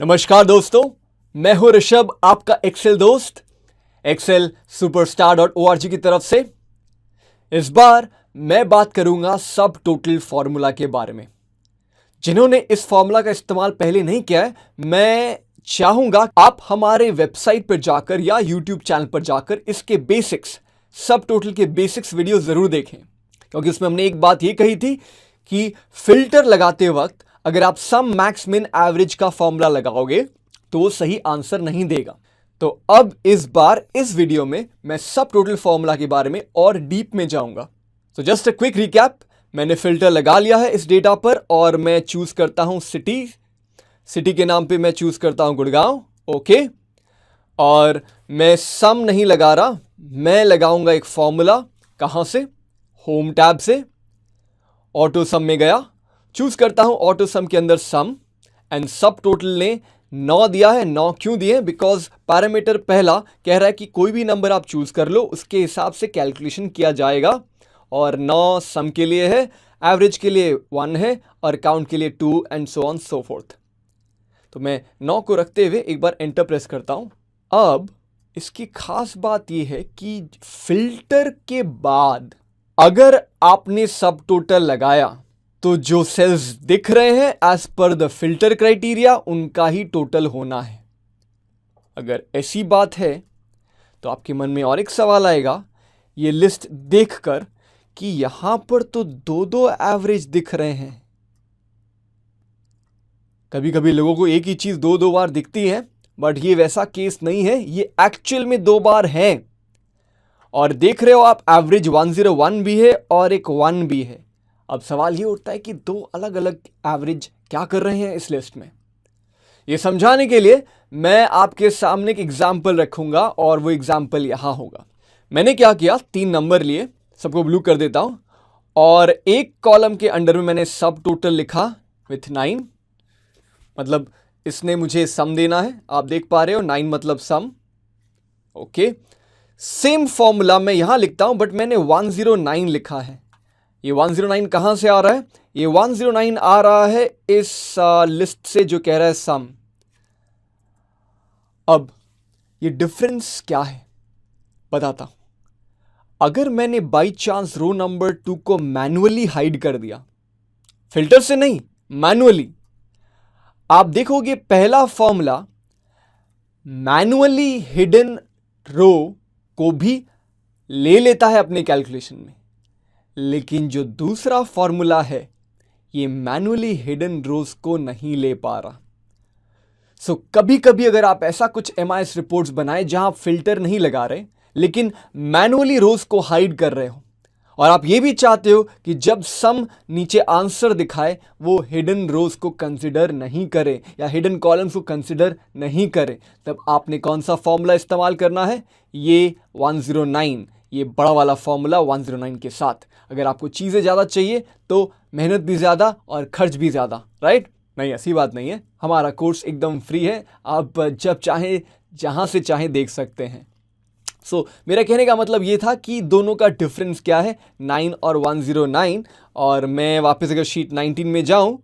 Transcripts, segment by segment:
नमस्कार दोस्तों, मैं हूं ऋषभ, आपका एक्सेल दोस्त, एक्सेल superstar.org की तरफ से। इस बार मैं बात करूंगा सब टोटल फॉर्मूला के बारे में। जिन्होंने इस फॉर्मूला का इस्तेमाल पहले नहीं किया है, मैं चाहूंगा आप हमारे वेबसाइट पर जाकर या यूट्यूब चैनल पर जाकर इसके बेसिक्स, सब टोटल के बेसिक्स वीडियो जरूर देखें, क्योंकि उसमें हमने एक बात ये कही थी कि फिल्टर लगाते वक्त अगर आप सम मैक्स मिन एवरेज का फॉर्मूला लगाओगे तो वो सही आंसर नहीं देगा। तो अब इस बार इस वीडियो में मैं सब टोटल फॉर्मूला के बारे में और डीप में जाऊंगा। तो जस्ट अ क्विक रिकैप, मैंने फिल्टर लगा लिया है इस डेटा पर और मैं चूज करता हूं सिटी के नाम पे मैं चूज करता हूं गुड़गांव। ओके, और मैं सम नहीं लगा रहा, मैं लगाऊंगा एक फॉर्मूला। कहां से? होम टैब से ऑटो सम में गया, चूज करता हूं ऑटो सम के अंदर सम, एंड सब टोटल ने 9 दिया है। 9 क्यों दिए? बिकॉज पैरामीटर पहला कह रहा है कि कोई भी नंबर आप चूज कर लो, उसके हिसाब से कैलकुलेशन किया जाएगा, और 9 सम के लिए है, एवरेज के लिए 1 है, और काउंट के लिए 2 and so on so fourth. तो मैं 9 को रखते हुए एक बार एंटर प्रेस करता हूं। अब इसकी खास बात यह है कि फिल्टर के बाद अगर आपने सब टोटल लगाया तो जो सेल्स दिख रहे हैं as per the filter criteria, उनका ही टोटल होना है। अगर ऐसी बात है तो आपके मन में और एक सवाल आएगा ये लिस्ट देखकर कि यहां पर तो दो एवरेज दिख रहे हैं। कभी कभी लोगों को एक ही चीज दो बार दिखती है, बट ये वैसा केस नहीं है, ये एक्चुअल में 2 बार है। और देख रहे हो आप, एवरेज 101 भी है और एक 1 भी है। अब सवाल ये उठता है कि 2 अलग अलग एवरेज क्या कर रहे हैं इस लिस्ट में। ये समझाने के लिए मैं आपके सामने एक एग्जाम्पल रखूंगा, और वो एग्जाम्पल यहां होगा। मैंने क्या किया, 3 नंबर लिए, सबको ब्लू कर देता हूं, और एक कॉलम के अंडर में मैंने सब टोटल लिखा विथ 9, मतलब इसने मुझे सम देना है। आप देख पा रहे हो 9 मतलब सम। ओके, सेम फॉर्मूला मैं यहां लिखता हूं, बट मैंने 109 लिखा है। ये 109 कहां से आ रहा है? ये 109 आ रहा है इस लिस्ट से जो कह रहा है सम। अब ये डिफरेंस क्या है बताता हूं। अगर मैंने बाई चांस रो नंबर 2 को मैन्युअली हाइड कर दिया, फिल्टर से नहीं, मैन्युअली, आप देखोगे पहला फॉर्मूला मैन्युअली हिडन रो को भी ले लेता है अपने कैलकुलेशन में, लेकिन जो दूसरा फॉर्मूला है ये मैन्युअली हिडन रोज को नहीं ले पा रहा। सो कभी कभी अगर आप ऐसा कुछ MIS रिपोर्ट्स बनाए जहां आप फिल्टर नहीं लगा रहे लेकिन मैन्युअली रोज को हाइड कर रहे हो, और आप ये भी चाहते हो कि जब सम नीचे आंसर दिखाए वो हिडन रोज को कंसिडर नहीं करे या हिडन कॉलम्स को कंसिडर नहीं करे, तब आपने कौन सा फॉर्मूला इस्तेमाल करना है? ये 109, ये बड़ा वाला फॉर्मूला 109 के साथ। अगर आपको चीज़ें ज़्यादा चाहिए तो मेहनत भी ज़्यादा और खर्च भी ज़्यादा, राइट? नहीं, ऐसी बात नहीं है। हमारा कोर्स एकदम फ्री है, आप जब चाहें जहाँ से चाहें देख सकते हैं। सो मेरा कहने का मतलब ये था कि दोनों का डिफरेंस क्या है, 9 और 109। और मैं वापस अगर शीट 19 में जाऊं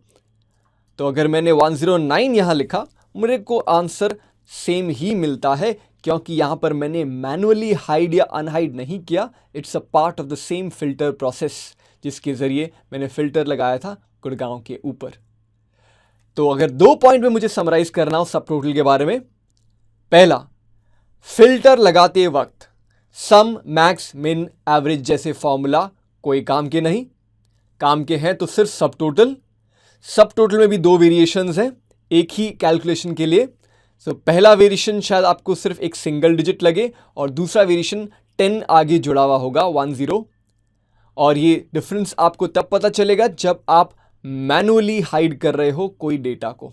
तो अगर मैंने 109 यहाँ लिखा, मेरे को आंसर सेम ही मिलता है, क्योंकि यहां पर मैंने मैन्युअली हाइड या अनहाइड नहीं किया। It's a part of the same filter process जिसके जरिए मैंने फिल्टर लगाया था गुड़गांव के ऊपर। तो अगर 2 पॉइंट में मुझे समराइज करना हो सब टोटल के बारे में, पहला, फिल्टर लगाते वक्त सम मैक्स मिन एवरेज जैसे फॉर्मूला कोई काम के नहीं, काम के हैं तो सिर्फ सब टोटल। सब टोटल में भी 2 वेरिएशंस हैं एक ही कैलकुलेशन के लिए। सो पहला वेरिएशन शायद आपको सिर्फ एक सिंगल डिजिट लगे, और दूसरा वेरिएशन 10 आगे जुड़ा हुआ होगा, 10, और ये डिफरेंस आपको तब पता चलेगा जब आप मैन्युअली हाइड कर रहे हो कोई डेटा को।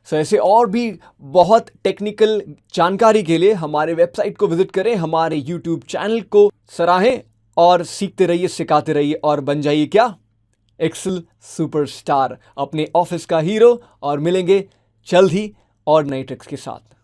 सो ऐसे और भी बहुत टेक्निकल जानकारी के लिए हमारे वेबसाइट को विजिट करें, हमारे यूट्यूब चैनल को सराहें, और सीखते रहिए, सिखाते रहिए, और बन जाइए क्या? एक्सेल सुपरस्टार, अपने ऑफिस का हीरो। और मिलेंगे जल्द ही और नई ट्रिक्स के साथ।